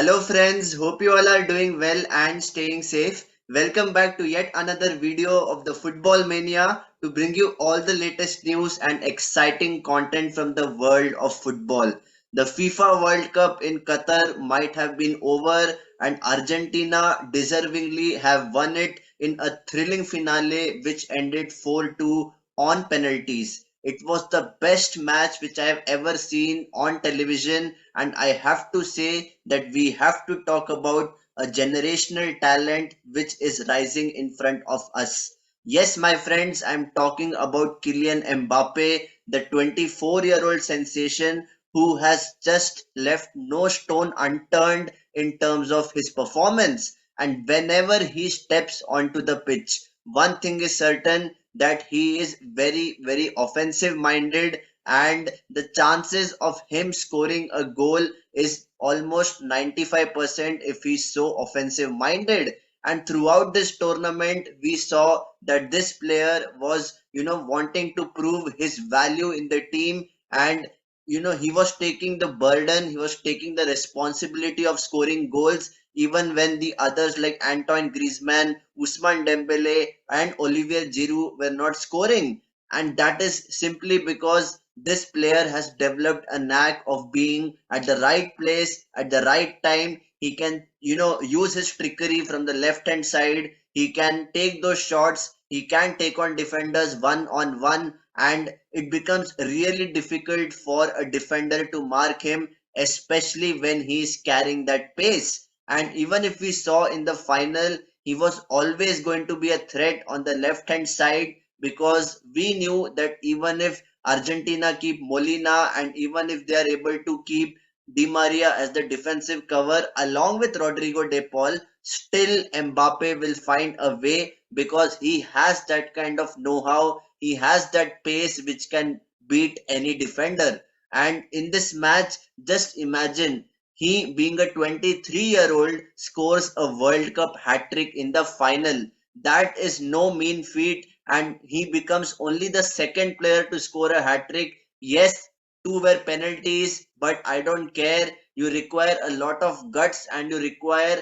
Hello friends, hope you all are doing well and staying safe. Welcome back to yet another video of the Football Mania to bring you all the latest news and exciting content from the world of football. The FIFA World Cup in Qatar might have been over and Argentina deservingly have won it in a thrilling finale which ended 4-2 on penalties. It was the best match which I have ever seen on television, and I have to say that we have to talk about a generational talent which is rising in front of us. Yes, my friends, I'm talking about Kylian Mbappe, the 24-year-old sensation who has just left no stone unturned in terms of his performance. And whenever he steps onto the pitch, one thing is certain that he is very, very offensive minded, and the chances of him scoring a goal is almost 95% if he's so offensive minded. And throughout this tournament, we saw that this player was, wanting to prove his value in the team, and he was taking the burden, he was taking the responsibility of scoring goals even when the others like Antoine Griezmann, Ousmane Dembele, and Olivier Giroud were not scoring. And that is simply because this player has developed a knack of being at the right place at the right time. He can, use his trickery from the left hand side. He can take those shots. He can take on defenders one on one, and it becomes really difficult for a defender to mark him, especially when he is carrying that pace. And even if we saw in the final, he was always going to be a threat on the left hand side, because we knew that even if Argentina keep Molina and even if they are able to keep Di Maria as the defensive cover along with Rodrigo De Paul, still Mbappe will find a way because he has that kind of know-how. He has that pace which can beat any defender. And in this match, just imagine he, being a 23-year-old, scores a World Cup hat trick in the final. That is no mean feat, and he becomes only the second player to score a hat trick. Yes, two were penalties, but I don't care. You require a lot of guts and you require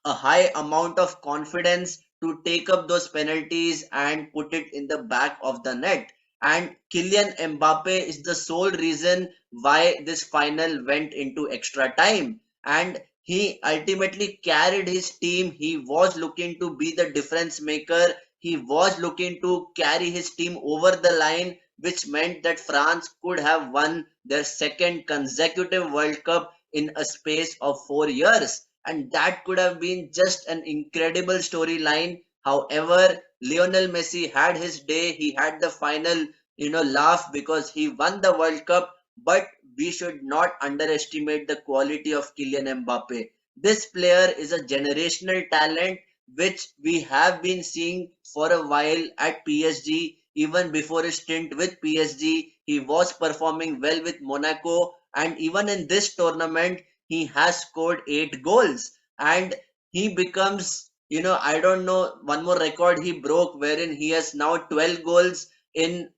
a high amount of confidence to take up those penalties and put it in the back of the net. And Kylian Mbappe is the sole reason why this final went into extra time. And he ultimately carried his team. He was looking to be the difference maker. He was looking to carry his team over the line, which meant that France could have won their second consecutive World Cup in a space of 4 years, and that could have been just an incredible storyline. However, Lionel Messi had his day. He had the final, laugh because he won the World Cup. But we should not underestimate the quality of Kylian Mbappe. This player is a generational talent which we have been seeing for a while at PSG. Even before his stint with PSG, he was performing well with Monaco, and even in this tournament, he has scored 8 goals, and he becomes, I don't know, one more record he broke wherein he has now 12 goals in,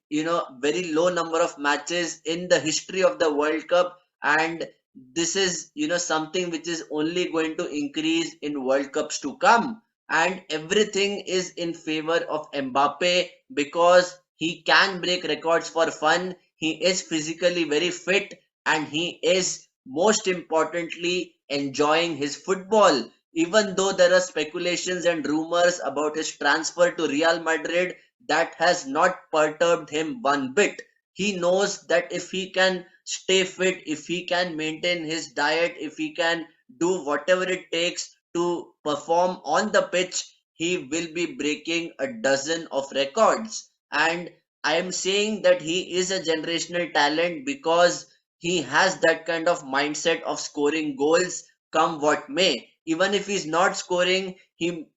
very low number of matches in the history of the World Cup. And this is, something which is only going to increase in World Cups to come. And everything is in favor of Mbappe because he can break records for fun. He is physically very fit, and he is most importantly enjoying his football. Even though there are speculations and rumors about his transfer to Real Madrid, that has not perturbed him one bit. He knows that if he can stay fit, if he can maintain his diet, if he can do whatever it takes to perform on the pitch, he will be breaking a dozen of records. And I am saying that he is a generational talent because he has that kind of mindset of scoring goals come what may. Even if he's not scoring, he,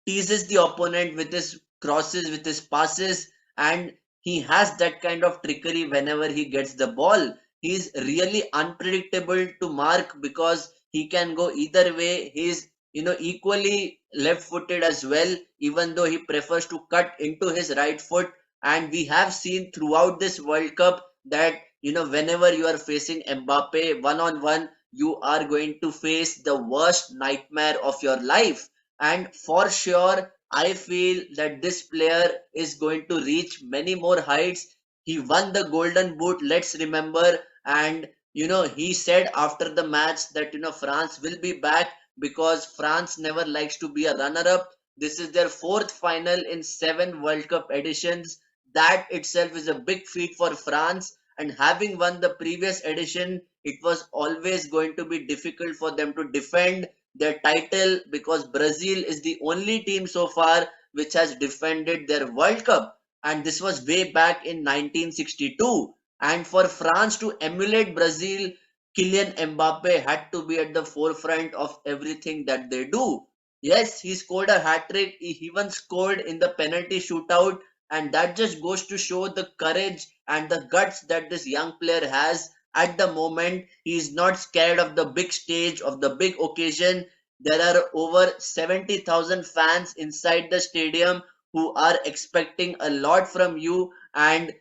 teases the opponent with his crosses, with his passes, and he has that kind of trickery whenever he gets the ball. He's really unpredictable to mark because he can go either way. He's, equally left footed as well, even though he prefers to cut into his right foot. And we have seen throughout this World Cup that, whenever you are facing Mbappe one on one, you are going to face the worst nightmare of your life. And for sure, I feel that this player is going to reach many more heights. He won the Golden Boot, let's remember. And he said after the match that France will be back because France never likes to be a runner up. This is their fourth final in 7 World Cup editions. That itself is a big feat for France. And having won the previous edition, it was always going to be difficult for them to defend their title because Brazil is the only team so far which has defended their World Cup. And this was way back in 1962. And for France to emulate Brazil, Kylian Mbappe had to be at the forefront of everything that they do. Yes, he scored a hat trick. He even scored in the penalty shootout, and that just goes to show the courage and the guts that this young player has at the moment. He is not scared of the big stage, of the big occasion. There are over 70,000 fans inside the stadium who are expecting a lot from you, and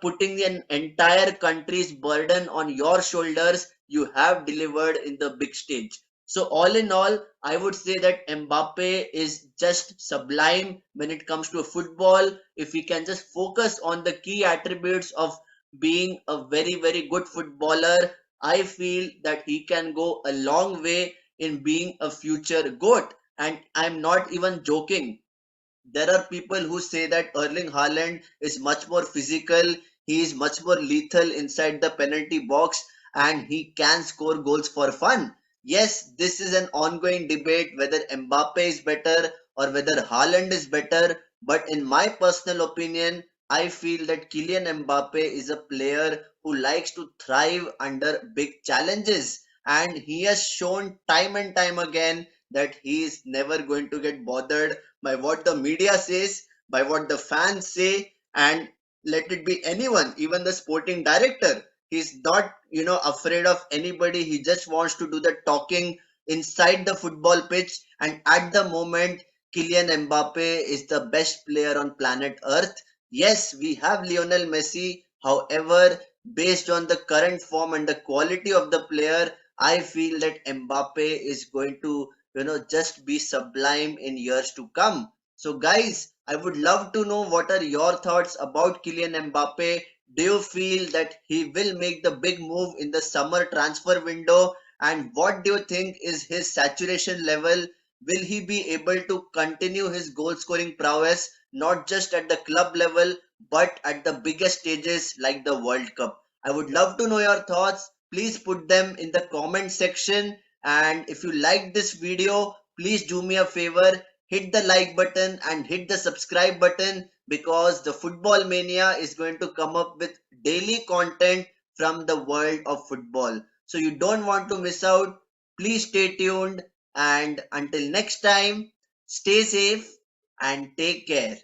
putting an entire country's burden on your shoulders, you have delivered in the big stage. So all in all, I would say that Mbappe is just sublime when it comes to football. If we can just focus on the key attributes of being a very, very good footballer, I feel that he can go a long way in being a future GOAT. And I'm not even joking. There are people who say that Erling Haaland is much more physical, he is much more lethal inside the penalty box, and he can score goals for fun. Yes, this is an ongoing debate whether Mbappe is better or whether Haaland is better. But in my personal opinion, I feel that Kylian Mbappe is a player who likes to thrive under big challenges. And he has shown time and time again that he is never going to get bothered by what the media says, by what the fans say, and let it be anyone, even the sporting director. He's not, afraid of anybody. He just wants to do the talking inside the football pitch. And at the moment, Kylian Mbappe is the best player on planet Earth. Yes, we have Lionel Messi. However, based on the current form and the quality of the player, I feel that Mbappe is going to just be sublime in years to come. So guys, I would love to know what are your thoughts about Kylian Mbappe. Do you feel that he will make the big move in the summer transfer window? And what do you think is his saturation level? Will he be able to continue his goal scoring prowess not just at the club level but at the biggest stages like the World Cup? I would love to know your thoughts. Please put them in the comment section, and if you like this video, please do me a favor, hit the like button and hit the subscribe button because the Football Mania is going to come up with daily content from the world of football. So you don't want to miss out. Please stay tuned, and until next time, stay safe and take care.